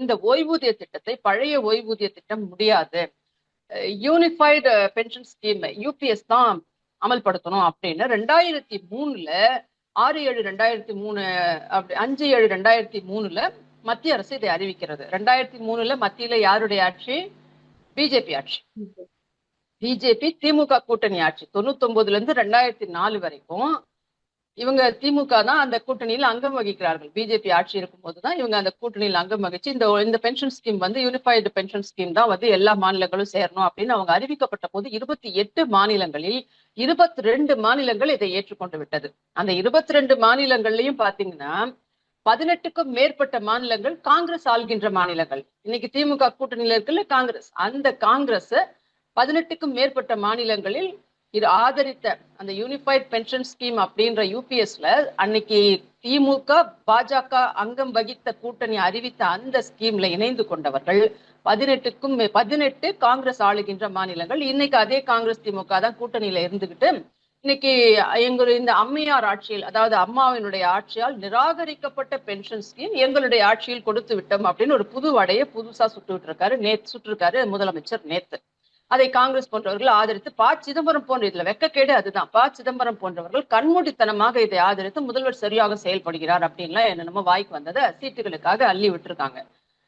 இந்த ஓய்வூதிய திட்டத்தை பழைய ஓய்வூதிய திட்டம் முடியாது, யூனிஃபைடு பென்ஷன் ஸ்கீம் யூபிஎஸ் தான் அமல்படுத்தணும் அப்படின்னு 2003 6/7/2003 அப்படி 5/7/2003 மத்திய அரசு இதை அறிவிக்கிறது. 2003 மத்தியில யாருடைய ஆட்சி? பிஜேபி ஆட்சி. பிஜேபி திமுக கூட்டணி ஆட்சி 99 இருந்து 2004 வரைக்கும் இவங்க திமுக தான் அந்த கூட்டணியில் அங்கம் வகிக்கிறார்கள். பிஜேபி ஆட்சி இருக்கும் போதுதான் இவங்க அந்த கூட்டணியில் அங்கம் வகிச்சு இந்த pension scheme unified pension scheme தான் எல்லா மாநிலங்களும் சேரணும் அப்படின்னு அவங்க அறிவிக்கப்பட்ட போது 28 மாநிலங்களில் 22 மாநிலங்கள் இதை ஏற்றுக்கொண்டு விட்டது. அந்த 22 மாநிலங்கள்லயும் பாத்தீங்கன்னா 18க்கும் மேற்பட்ட மாநிலங்கள் காங்கிரஸ் ஆள்கின்ற மாநிலங்கள். இன்னைக்கு திமுக கூட்டணியில இருக்குல்ல காங்கிரஸ், அந்த காங்கிரஸ் 18க்கும் மேற்பட்ட மாநிலங்களில் இது ஆதரித்த அந்த யூனிஃபைட் பென்ஷன் ஸ்கீம் அப்படின்ற யூபிஎஸ்ல அன்னைக்கு திமுக பாஜக அங்கம் வகித்த கூட்டணி அறிவித்த அந்த ஸ்கீம்ல இணைந்து கொண்டவர்கள் 18 காங்கிரஸ் ஆளுகின்ற மாநிலங்கள். இன்னைக்கு அதே காங்கிரஸ் திமுக தான் கூட்டணியில இருந்துகிட்டு இன்னைக்கு இந்த அம்மையார் ஆட்சியில், அதாவது அம்மாவினுடைய ஆட்சியால் நிராகரிக்கப்பட்ட பென்ஷன் ஸ்கீம் எங்களுடைய ஆட்சியில் கொடுத்து விட்டோம் அப்படின்னு ஒரு புது வடையை புதுசா சுட்டிருக்காரு முதலமைச்சர் நேத்து. அதை காங்கிரஸ் போன்றவர்கள் ஆதரித்து, சிதம்பரம் போன்ற, இதுல வெக்கக்கேடு அதுதான், சிதம்பரம் போன்றவர்கள் கண்மூடித்தனமாக இதை ஆதரித்து முதல்வர் சரியாக செயல்படுகிறார் அப்படின்லாம் என்னென்னமோ வாய்க்கு வந்ததை சீட்டுகளுக்காக அள்ளி விட்டுருக்காங்க.